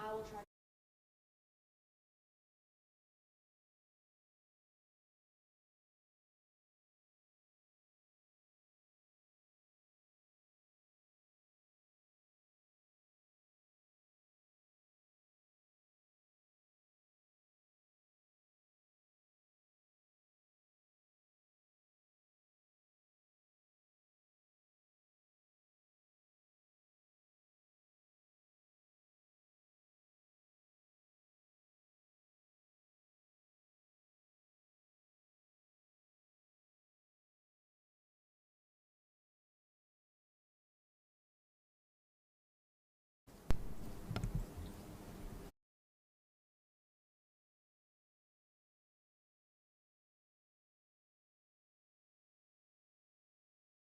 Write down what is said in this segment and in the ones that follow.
I will try.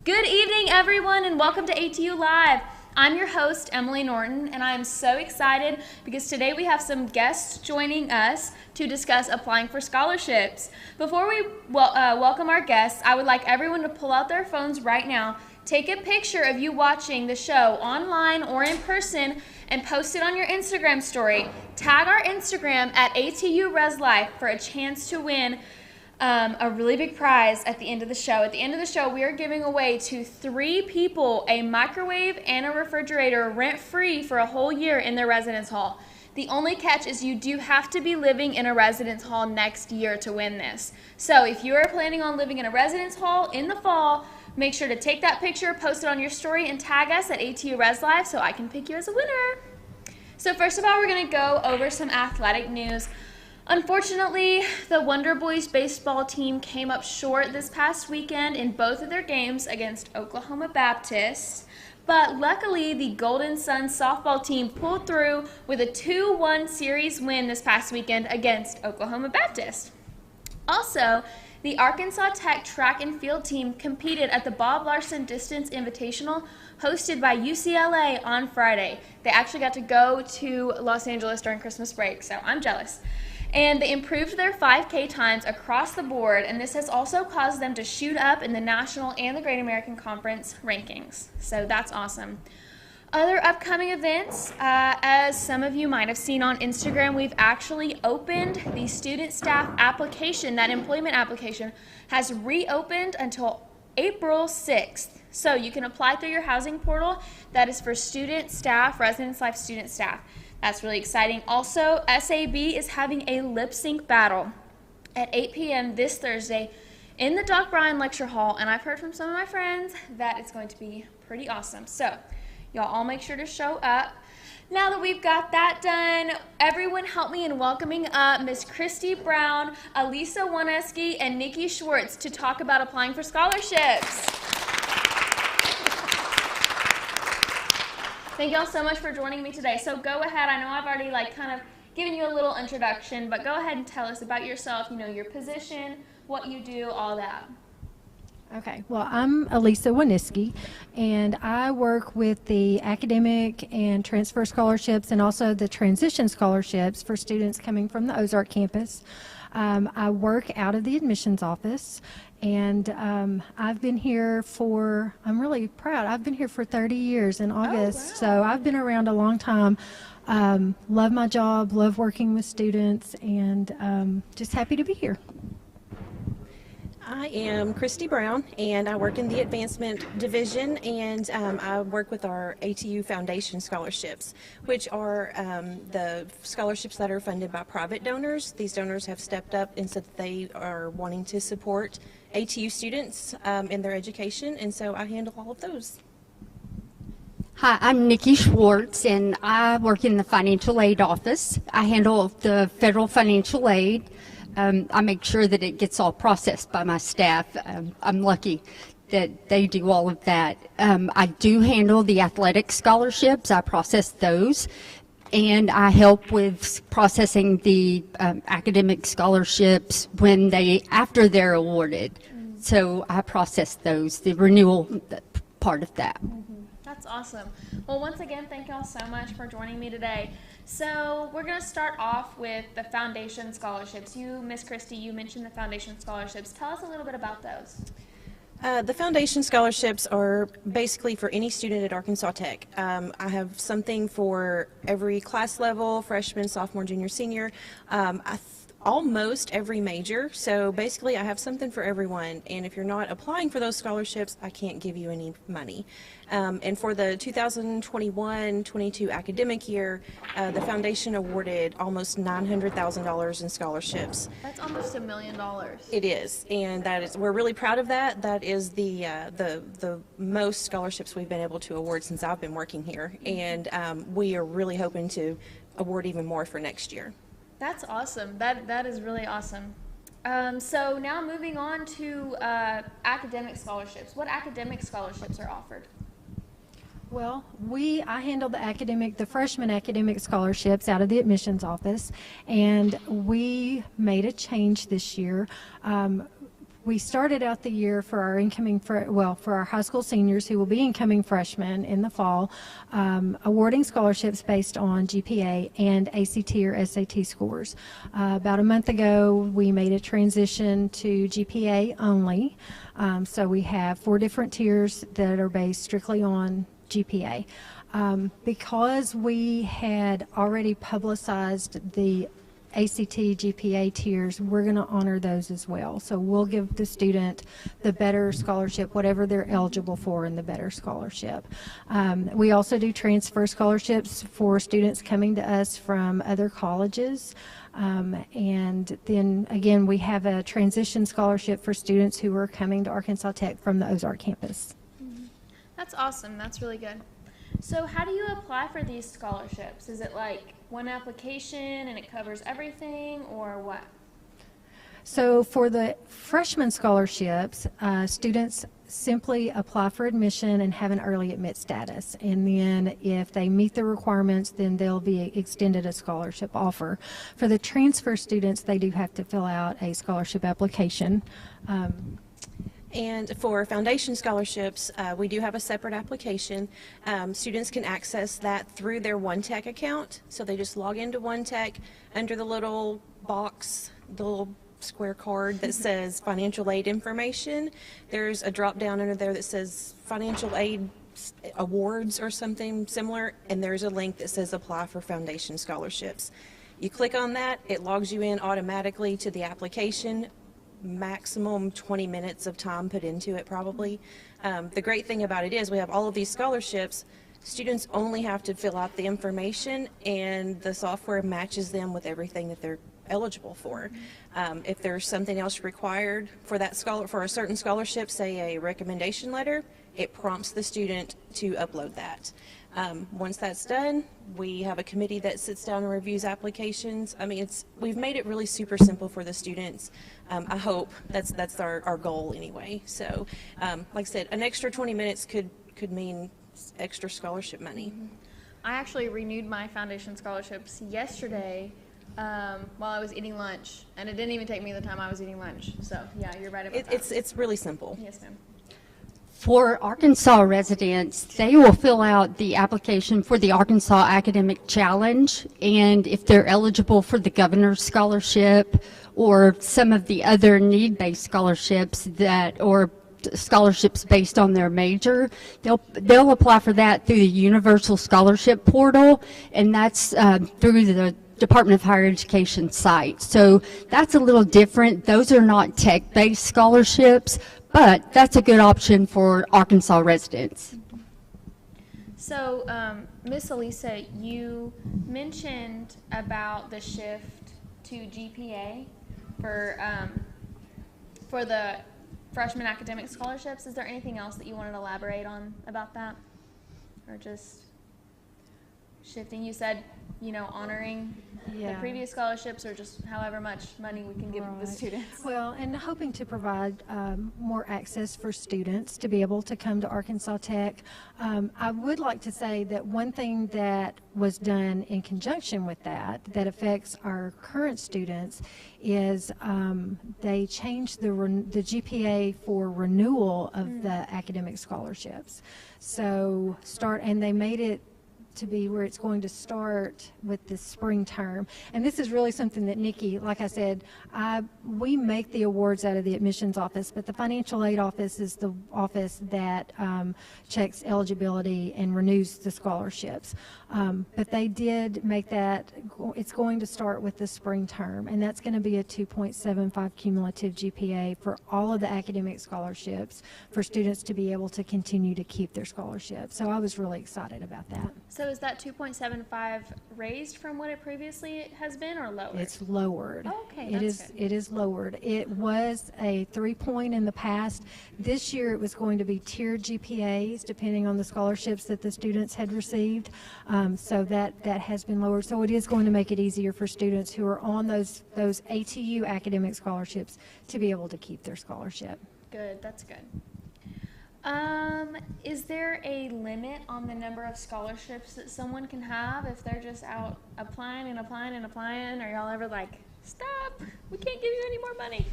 Good evening, everyone, and welcome to ATU Live. I'm your host, Emily Norton, and I am so excited because today we have some guests joining us to discuss applying for scholarships. Before we welcome our guests, I would like everyone to pull out their phones right now, take a picture of you watching the show online or in person, and post it on your Instagram story. Tag our Instagram at ATU Res Life for a chance to win a really big prize at the end of the show. At the end of the show, we are giving away to 3 people a microwave and a refrigerator rent-free for a whole year in their residence hall. The only catch is you do have to be living in a residence hall next year to win this. So if you are planning on living in a residence hall in the fall, make sure to take that picture, post it on your story, and tag us at ATU Res Life so I can pick you as a winner. So first of all, we're going to go over some athletic news. Unfortunately, the Wonder Boys baseball team came up short this past weekend in both of their games against Oklahoma Baptist, but luckily the Golden Suns softball team pulled through with a 2-1 series win this past weekend against Oklahoma Baptist. Also, the Arkansas Tech track and field team competed at the Bob Larson Distance Invitational hosted by UCLA on Friday. They actually got to go to Los Angeles during Christmas break, so I'm jealous. And they improved their 5K times across the board, and this has also caused them to shoot up in the National and the Great American Conference rankings. So that's awesome. Other upcoming events, as some of you might have seen on Instagram, we've actually opened the student staff application. That employment application has reopened until April 6th. So you can apply through your housing portal. That is for student staff, residence life student staff. That's really exciting. Also, SAB is having a lip sync battle at 8 p.m. this Thursday in the Doc Bryan Lecture Hall, and I've heard from some of my friends that it's going to be pretty awesome. So, y'all all make sure to show up. Now that we've got that done, everyone help me in welcoming up Miss Christi Brown, Alissa Waniewski, and Niki Schwartz to talk about applying for scholarships. Thank y'all so much for joining me today. So go ahead, I know I've already kind of given you a little introduction, but go ahead and tell us about yourself, your position, what you do, all that. Okay, well, I'm Alissa Waniewski, and I work with the academic and transfer scholarships and also the transition scholarships for students coming from the Ozark campus. I work out of the admissions office, and I've been here I'm really proud, I've been here for 30 years in August. Wow. So I've been around a long time. Love my job, love working with students, and just happy to be here. I am Christi Brown, and I work in the advancement division, and I work with our ATU Foundation scholarships, which are the scholarships that are funded by private donors. These donors have stepped up and said that they are wanting to support ATU students in their education, and so I handle all of those. Hi, I'm Niki Schwartz, and I work in the financial aid office. I handle the federal financial aid. I make sure that it gets all processed by my staff. I'm lucky that they do all of that. I do handle the athletic scholarships. I process those, and I help with processing the academic scholarships after they're awarded. So I process those, the renewal part of that. That's awesome. Well, once again, thank y'all so much for joining me today. So we're going to start off with the foundation scholarships. Miss Christi, you mentioned the foundation scholarships. Tell us a little bit about those. The foundation scholarships are basically for any student at Arkansas Tech. I have something for every class level, freshman, sophomore, junior, senior. Almost every major. So basically I have something for everyone, and if you're not applying for those scholarships, I can't give you any money. And for the 2021-22 academic year, the foundation awarded almost $900,000 in scholarships. That's almost $1 million. It is, and we're really proud of that. That is the most scholarships we've been able to award since I've been working here, and we are really hoping to award even more for next year. That's awesome. That is really awesome. So now moving on to academic scholarships. What academic scholarships are offered? Well, I handle the freshman academic scholarships out of the admissions office, and we made a change this year. We started out the year for our for our high school seniors who will be incoming freshmen in the fall, awarding scholarships based on GPA and ACT or SAT scores. About a month ago, we made a transition to GPA only. So we have 4 different tiers that are based strictly on GPA. Because we had already publicized the ACT GPA tiers, we're going to honor those as well. So we'll give the student the better scholarship, whatever they're eligible for in the better scholarship. We also do transfer scholarships for students coming to us from other colleges. And then again, we have a transition scholarship for students who are coming to Arkansas Tech from the Ozark campus. That's awesome. That's really good. So how do you apply for these scholarships? Is it like one application and it covers everything, or what? So for the freshman scholarships, students simply apply for admission and have an early admit status. And then if they meet the requirements, then they'll be extended a scholarship offer. For the transfer students, they do have to fill out a scholarship application. And for foundation scholarships, we do have a separate application. Students can access that through their OneTech account. So they just log into OneTech under the little box, the little square card that says financial aid information. There's a drop down under there that says financial aid awards or something similar, and there's a link that says apply for foundation scholarships. You click on that, it logs you in automatically to the application. Maximum 20 minutes of time put into it probably. The great thing about it is we have all of these scholarships. Students only have to fill out the information, and the software matches them with everything that they're eligible for. If there's something else required for that for a certain scholarship, say a recommendation letter, it prompts the student to upload that. Once that's done, we have a committee that sits down and reviews applications. I mean, we've made it really super simple for the students. I hope that's our goal anyway. So, like I said, an extra 20 minutes could mean extra scholarship money. I actually renewed my foundation scholarships yesterday while I was eating lunch, and it didn't even take me the time I was eating lunch. So, yeah, you're right about that. It's really simple. Yes, ma'am. For Arkansas residents, they will fill out the application for the Arkansas Academic Challenge, and if they're eligible for the Governor's Scholarship or some of the other need-based scholarships or scholarships based on their major, they'll apply for that through the Universal Scholarship Portal, and that's through the Department of Higher Education site. So that's a little different. Those are not tech-based scholarships, but that's a good option for Arkansas residents. So, Miss Alissa, you mentioned about the shift to GPA for the freshman academic scholarships. Is there anything else that you wanted to elaborate on about that, or just shifting? You said, honoring the previous scholarships, or just however much money we can give the students. Well, and hoping to provide more access for students to be able to come to Arkansas Tech. I would like to say that one thing that was done in conjunction with that affects our current students is they changed the GPA for renewal of the academic scholarships. So and they made it to be where it's going to start with this spring term. And this is really something that Niki, like I said, we make the awards out of the admissions office, but the financial aid office is the office that checks eligibility and renews the scholarships. But they did make that, it's going to start with the spring term, and that's going to be a 2.75 cumulative GPA for all of the academic scholarships for students to be able to continue to keep their scholarships. So I was really excited about that. So is that 2.75 raised from what it previously has been, or lowered? It's lowered. Oh, okay, It that's is. good. It is lowered. It was a 3-point in the past. This year it was going to be tiered GPAs depending on the scholarships that the students had received. So that has been lowered. So it is going to make it easier for students who are on those ATU academic scholarships to be able to keep their scholarship. Good, that's good. Is there a limit on the number of scholarships that someone can have if they're just out applying and applying and applying? Are y'all ever like, stop, we can't give you any more money?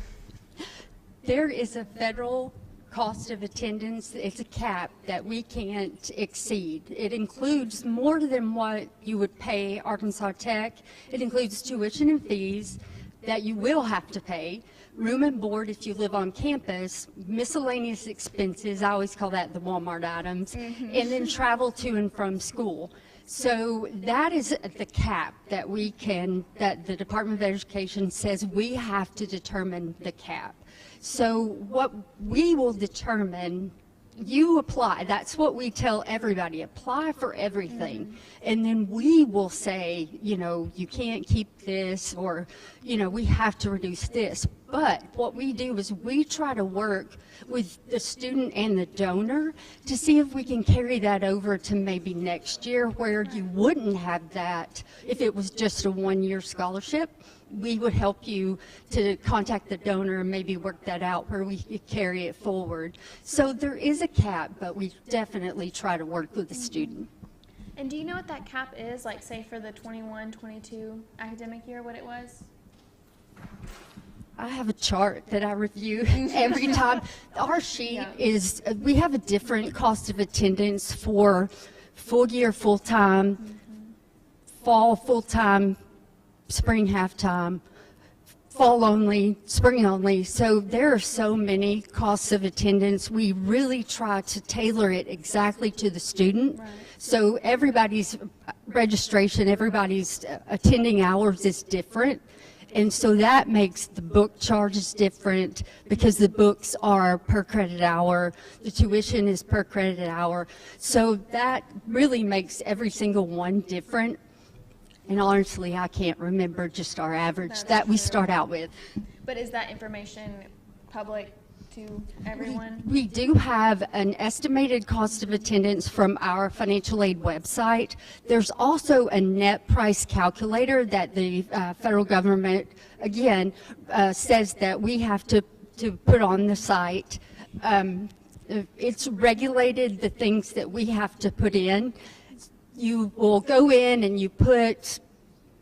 There is a federal cost of attendance. It's a cap that we can't exceed. It includes more than what you would pay Arkansas Tech. It includes tuition and fees that you will have to pay, room and board if you live on campus, miscellaneous expenses, I always call that the Walmart items, and then travel to and from school. So that is the cap that that the Department of Education says we have to determine the cap. So what we will determine, you apply, that's what we tell everybody, apply for everything. And then we will say, you can't keep this, or, we have to reduce this. But what we do is we try to work with the student and the donor to see if we can carry that over to maybe next year, where you wouldn't have that if it was just a one-year scholarship. We would help you to contact the donor and maybe work that out where we could carry it forward. So there is a cap, but we definitely try to work with the student. And do you know what that cap is, like say for the 21-22 academic year, what it was? I have a chart that I review every time. Our sheet is, we have a different cost of attendance for full year, full-time, fall, full-time, spring halftime, fall only, spring only. So there are so many costs of attendance. We really try to tailor it exactly to the student. Right. So everybody's registration, everybody's attending hours is different. And so that makes the book charges different, because the books are per credit hour, the tuition is per credit hour. So that really makes every single one different. And honestly, I can't remember just our average that we start out with. But is that information public to everyone? We do have an estimated cost of attendance from our financial aid website. There's also a net price calculator that the federal government, again, says that we have to put on the site. It's regulated, the things that we have to put in. You will go in and you put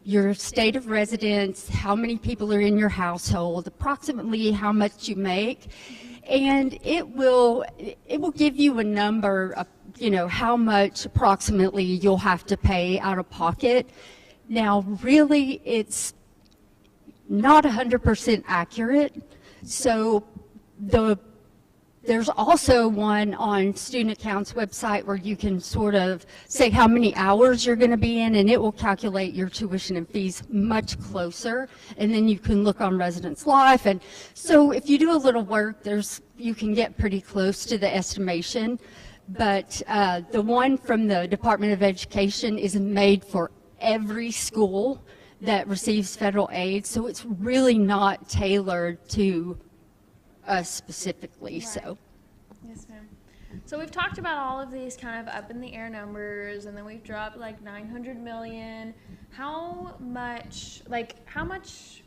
your state of residence, how many people are in your household, approximately how much you make, and it will give you a number of, how much approximately you'll have to pay out of pocket. Now, really, it's not 100% accurate. So there's also one on Student Accounts website where you can sort of say how many hours you're going to be in, and it will calculate your tuition and fees much closer. And then you can look on Residence Life. And so if you do a little work, you can get pretty close to the estimation. But the one from the Department of Education is made for every school that receives federal aid. So it's really not tailored to us specifically. Right. So Yes, ma'am. So we've talked about all of these kind of up in the air numbers, and then we've dropped like 900 million. How much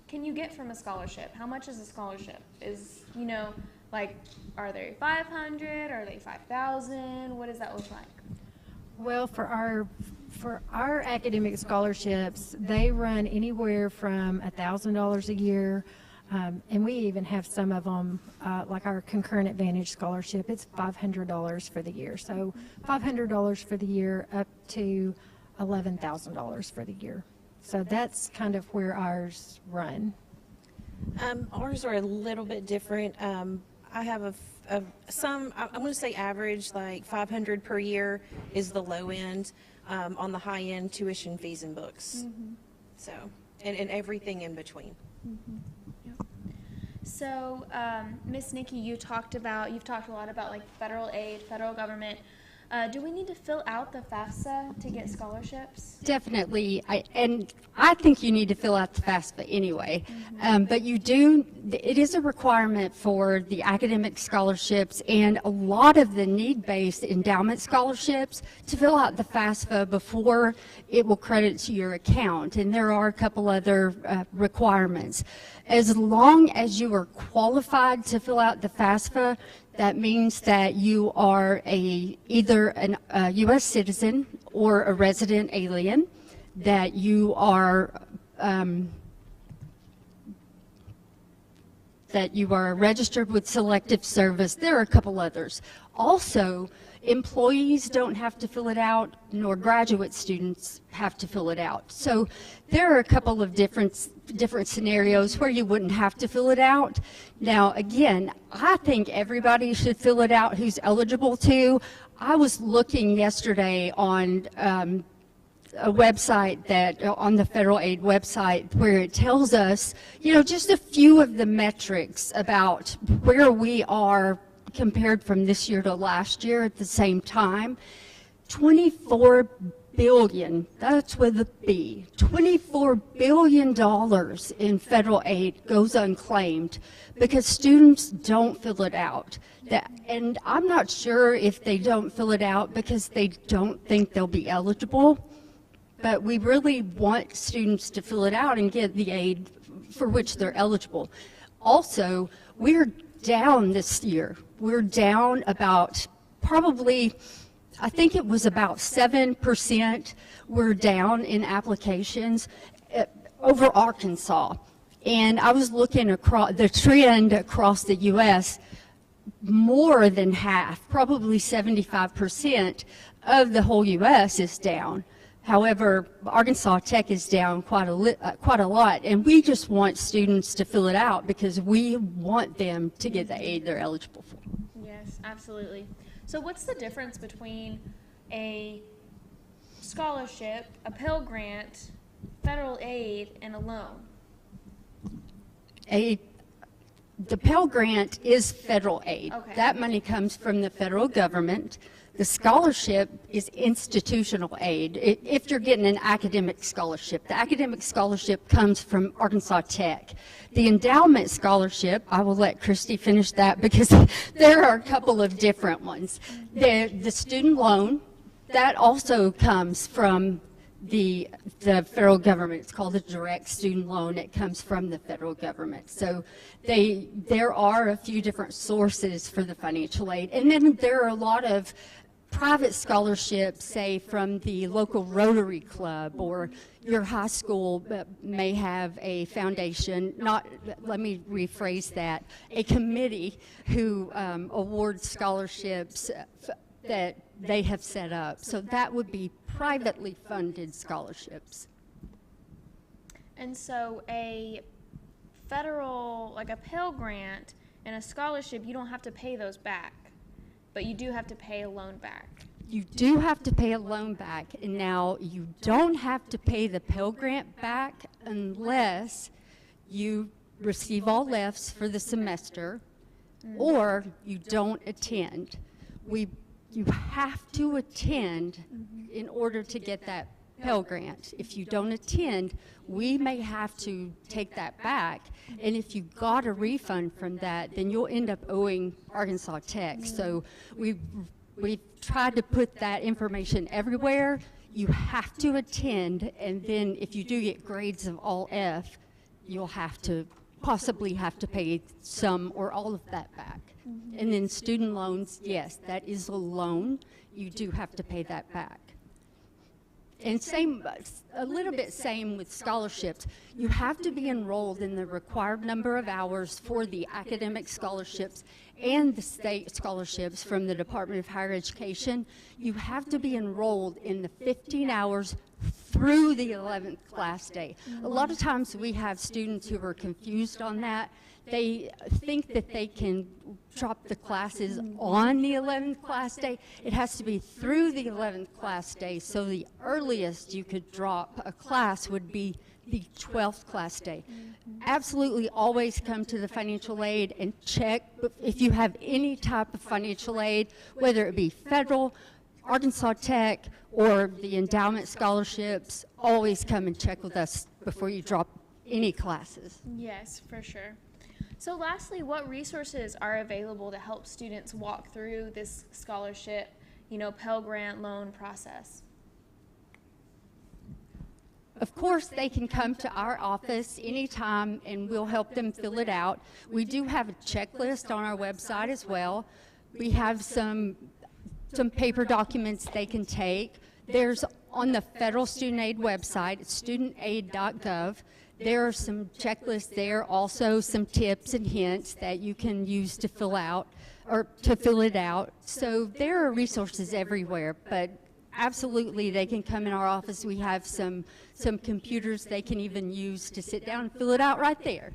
can you get from a scholarship? How much is a scholarship? Are they 500? Are they 5,000? What does that look like? Well, for our academic scholarships, they run anywhere from $1,000 a year. And we even have some of them, like our Concurrent Advantage Scholarship, it's $500 for the year. So $500 for the year up to $11,000 for the year. So that's kind of where ours run. Ours are a little bit different. I have some, I'm going to say average, like 500 per year is the low end. On the high end, tuition, fees, and books. So, and everything in between. So, Miss Nikki, you've talked a lot about like federal aid, federal government. Do we need to fill out the FAFSA to get scholarships? Definitely, I think you need to fill out the FAFSA anyway, but it is a requirement for the academic scholarships and a lot of the need-based endowment scholarships to fill out the FAFSA before it will credit to your account, and there are a couple other requirements. As long as you are qualified to fill out the FAFSA, that means that you are either a U.S. citizen or a resident alien, that you are registered with Selective Service. There are a couple others. Also, employees don't have to fill it out, nor graduate students have to fill it out. So there are a couple of different scenarios where you wouldn't have to fill it out. Now, again, I think everybody should fill it out who's eligible to. I was looking yesterday on a website on the federal aid website where it tells us, just a few of the metrics about where we are compared from this year to last year at the same time. 24 billion, that's with a B, $24 billion in federal aid goes unclaimed because students don't fill it out. And I'm not sure if they don't fill it out because they don't think they'll be eligible, but we really want students to fill it out and get the aid for which they're eligible. Also, we're down this year. We're down about probably, I think it was about 7% we're down in applications over Arkansas. And I was looking across the trend across the U.S., more than half, probably 75% of the whole U.S. is down. However, Arkansas Tech is down quite a lot, and we just want students to fill it out because we want them to get the aid they're eligible for. Yes, absolutely. So what's the difference between a scholarship, a Pell Grant, federal aid, and a loan? The Pell Grant is federal aid. Okay. That money comes from the federal government. The scholarship is institutional aid. If you're getting an academic scholarship, the academic scholarship comes from Arkansas Tech. The endowment scholarship, I will let Christi finish that because there are a couple of different ones. The student loan, that also comes from the federal government. It's called a direct student loan. It comes from the federal government. So there are a few different sources for the financial aid. And then there are a lot of private scholarships, say from the local Rotary Club, or your high school may have a foundation, let me rephrase that, a committee who awards scholarships that they have set up. So that would be privately funded scholarships. And so a federal, like a Pell Grant and a scholarship, you don't have to pay those back, but you do have to pay a loan back. You do have to pay a loan back, and now you don't have to pay the Pell Grant back unless you receive all F's for the semester or you don't attend. You have to attend in order to get that Pell Grant. If you don't attend, we may have to take that back, and if you got a refund from that, then you'll end up owing Arkansas Tech. So we've tried to put that information everywhere. You have to attend, and then if you do get grades of all F, you'll possibly have to pay some or all of that back. And then student loans, yes, that is a loan. You do have to pay that back. And same, a little bit same with scholarships. You have to be enrolled in the required number of hours for the academic scholarships and the state scholarships from the Department of Higher Education. You have to be enrolled in the 15 hours through the 11th class day. A lot of times we have students who are confused on that. They think that they can drop the classes on the 11th class day. It has to be through the 11th class day, so the earliest you could drop a class would be the 12th class day. Absolutely always come to the financial aid and check if you have any type of financial aid, whether it be federal, Arkansas Tech, or the endowment scholarships. Always come and check with us before you drop any classes. Yes, for sure. So lastly, what resources are available to help students walk through this scholarship, Pell Grant loan process? Of course, they can come to our office anytime and we'll help them fill it out. We do have a checklist on our website as well. We have some paper documents they can take. There's on the federal student aid website, it's studentaid.gov. There are some checklists there, also some tips and hints that you can use to fill out or to fill it out. So there are resources everywhere, but absolutely they can come in our office. We have some computers they can even use to sit down and fill it out right there.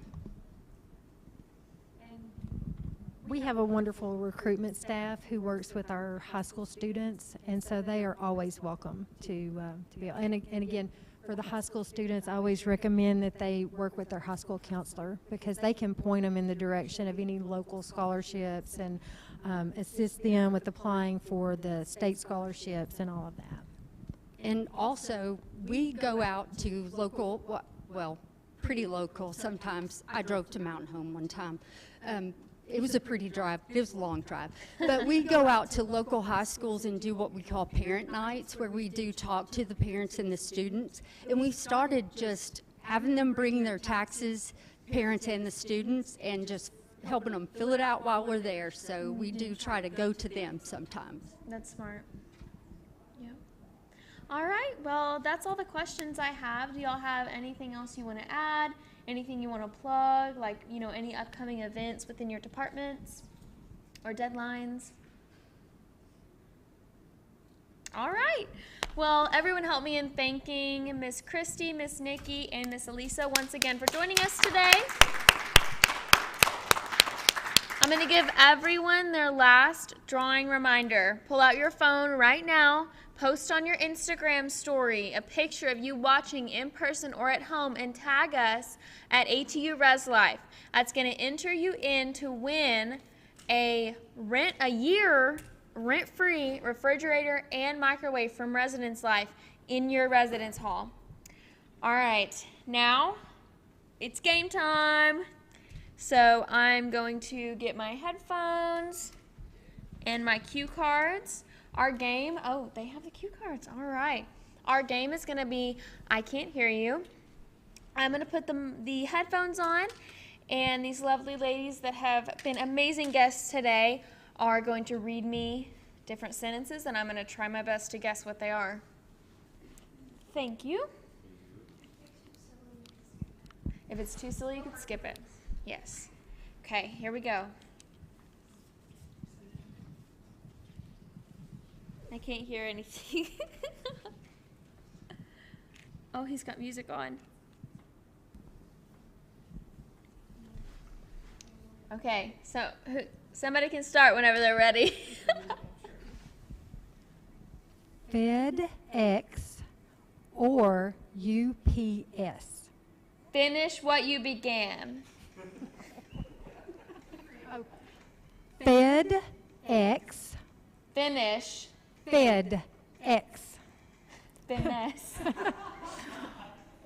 We have a wonderful recruitment staff who works with our high school students, and so they are always welcome to be. And again, for the high school students, I always recommend that they work with their high school counselor because they can point them in the direction of any local scholarships and assist them with applying for the state scholarships and all of that. And also, we go out to local, well, pretty local sometimes. I drove to Mountain Home one time. It was a pretty drive. It was a long drive. But we go out to local high schools and do what we call parent nights, where we do talk to the parents and the students. And we started just having them bring their taxes, parents and the students, and just helping them fill it out while we're there. So we do try to go to them sometimes. That's smart. Yep. All right. Well, that's all the questions I have. Do y'all have anything else you want to add? Anything you want to plug, like, any upcoming events within your departments or deadlines? All right. Well, everyone help me in thanking Miss Christi, Miss Niki, and Miss Alissa once again for joining us today. I'm going to give everyone their last drawing reminder. Pull out your phone right now. Post on your Instagram story a picture of you watching in person or at home and tag us at ATU Res Life. That's going to enter you in to win a year rent-free refrigerator and microwave from Residence Life in your residence hall. All right, now it's game time. So I'm going to get my headphones and my cue cards. Our game, oh, they have the cue cards. All right. Our game is going to be I Can't Hear You. I'm going to put the headphones on, and these lovely ladies that have been amazing guests today are going to read me different sentences, and I'm going to try my best to guess what they are. Thank you. If it's too silly, you can skip it. Yes. Okay, here we go. I can't hear anything. Oh, he's got music on. Okay, so somebody can start whenever they're ready. FedEx or UPS? Finish what you began. FedEx. Finish. FedEx. Finesse.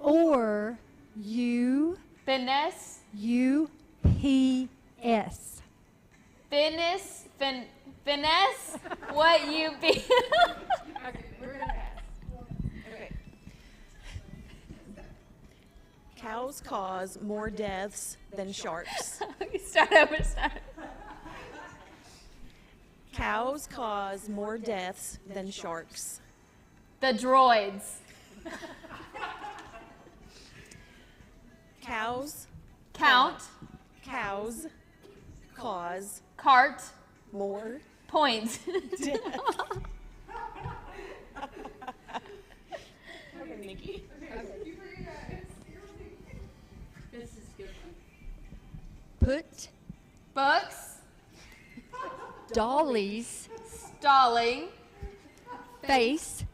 Or Finesse. UPS. Finesse what you be. Okay, we're gonna pass. Okay. Cows cause more deaths than sharks. Start over. Cows cause more deaths than sharks. The droids. Cows, count, cows, cause, cart, more, point. Nikki. This is a good one. Put Books, dollies, stalling, face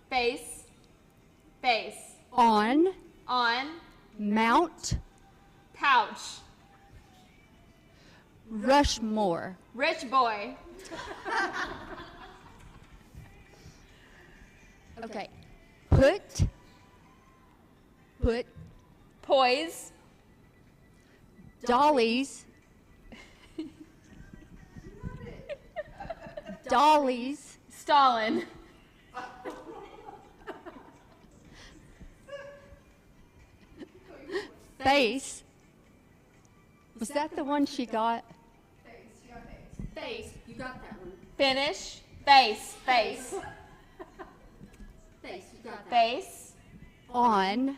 face, on mount, Mount pouch, Rushmore. rich boy, Okay. Put poise, dollies Stalin, face. Was that the one she got? face, You got that one. finish, face, Face, you got face, On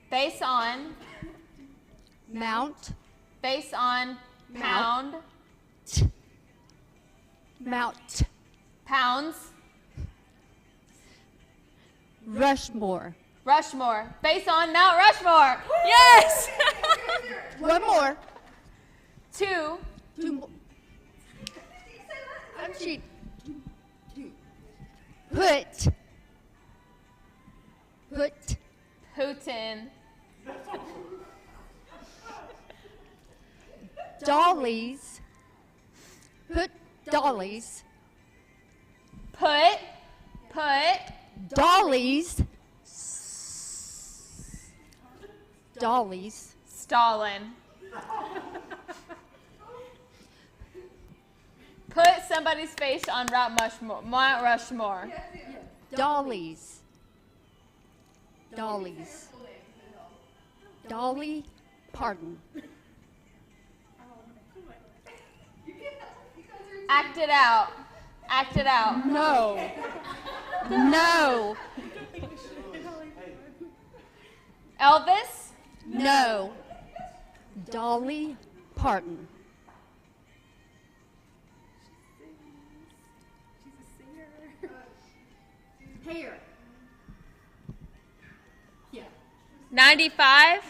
face on, Mount face on, pound, Mount pounds, Rushmore. Rushmore, face on Mount Rushmore. Yes! One more. Two, Two more. I'm cheating. Put Putin, dollies. Put dollies. put, Dollies. Dollies. Stalin. Put somebody's face on Mount Rushmore. Dollies. Dollies. Dolly Parton. Act it out. Act it out. No. No. Elvis, No. Dolly Parton. Hair. Yeah. 95.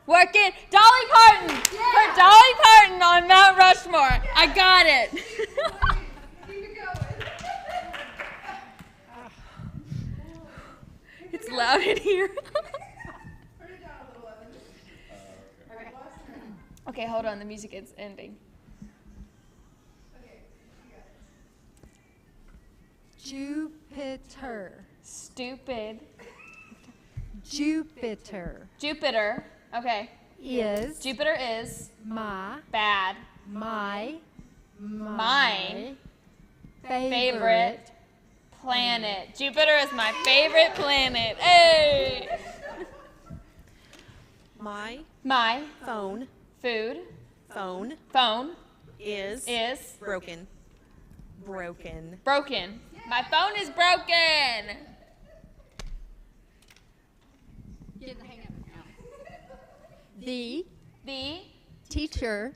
Working. Dolly Parton. Put Dolly Parton on Mount Rushmore. I got it. It's loud in here. Okay, hold on. The music is ending. Jupiter. Stupid. Jupiter Jupiter. Okay. is Jupiter is my bad. my Favorite planet. Jupiter is my favorite planet. Hey! My My phone food phone is broken. Broken. broken. My phone is broken. The The teacher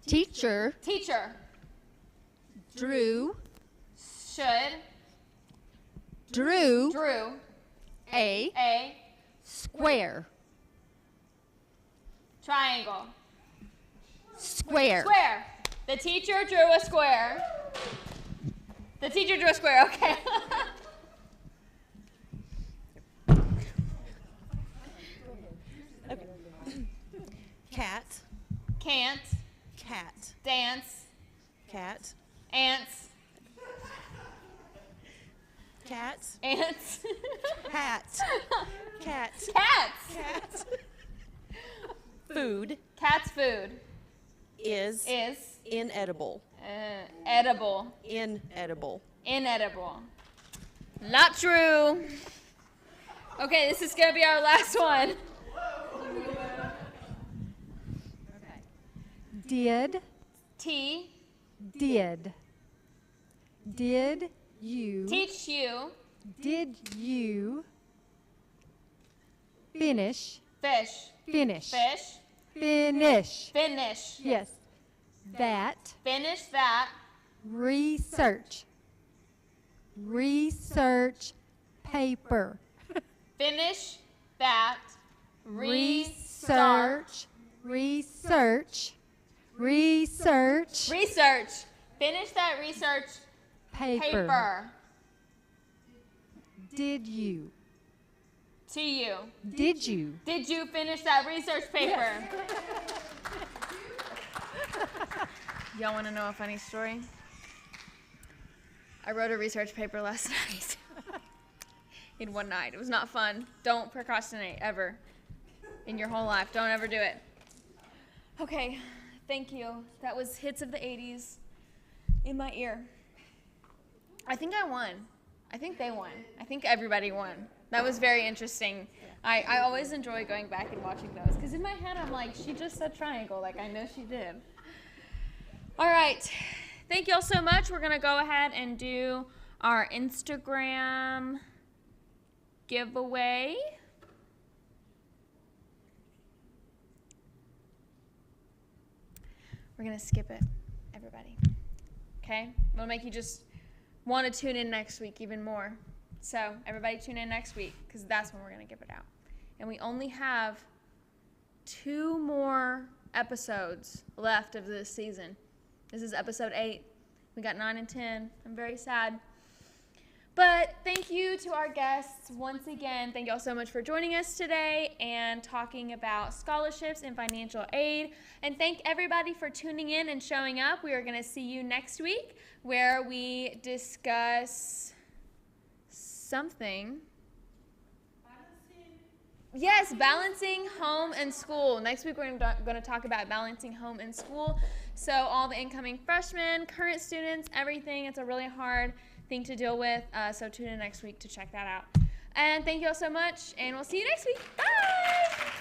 teacher drew drew a square. triangle. Square. Square. The teacher drew a square. The teacher drew a square. Okay. Cat. Can't Cat. dance. Cat. Ants. Cat. Ants. Cat. Cat. Cats. Cat. Food Cat's food is is inedible. edible. Inedible. Inedible. Not true. Okay, this is gonna be our last one. did T did Did you teach you Did you finish fish, finish fish, finish finish, yes that finish that research paper? finish that research research finish that research paper. Did you To you. Did you Did you finish that research paper? Y'all want to know a funny story? I wrote a research paper last night. In one night. It was not fun. Don't procrastinate ever. In your whole life. Don't ever do it. Okay. Thank you. That was hits of the 80s in my ear. I think I won. I think they won. I think everybody won. That was very interesting. I always enjoy going back and watching those because in my head I'm like, she just said triangle. Like, I know she did. All right. Thank you all so much. We're going to go ahead and do our Instagram giveaway. We're going to skip it, everybody. Okay? We'll make you just want to tune in next week even more. So everybody tune in next week because that's when we're going to give it out. And we only have 2 more episodes left of this season. This is episode 8. We got 9 and 10. I'm very sad. But thank you to our guests once again. Thank you all so much for joining us today and talking about scholarships and financial aid. And thank everybody for tuning in and showing up. We are going to see you next week where we discuss something. Yes, balancing home and school. Next week we're going to talk about balancing home and school. So all the incoming freshmen, current students, everything. It's a really hard thing to deal with. So tune in next week to check that out. And thank you all so much, and we'll see you next week. Bye!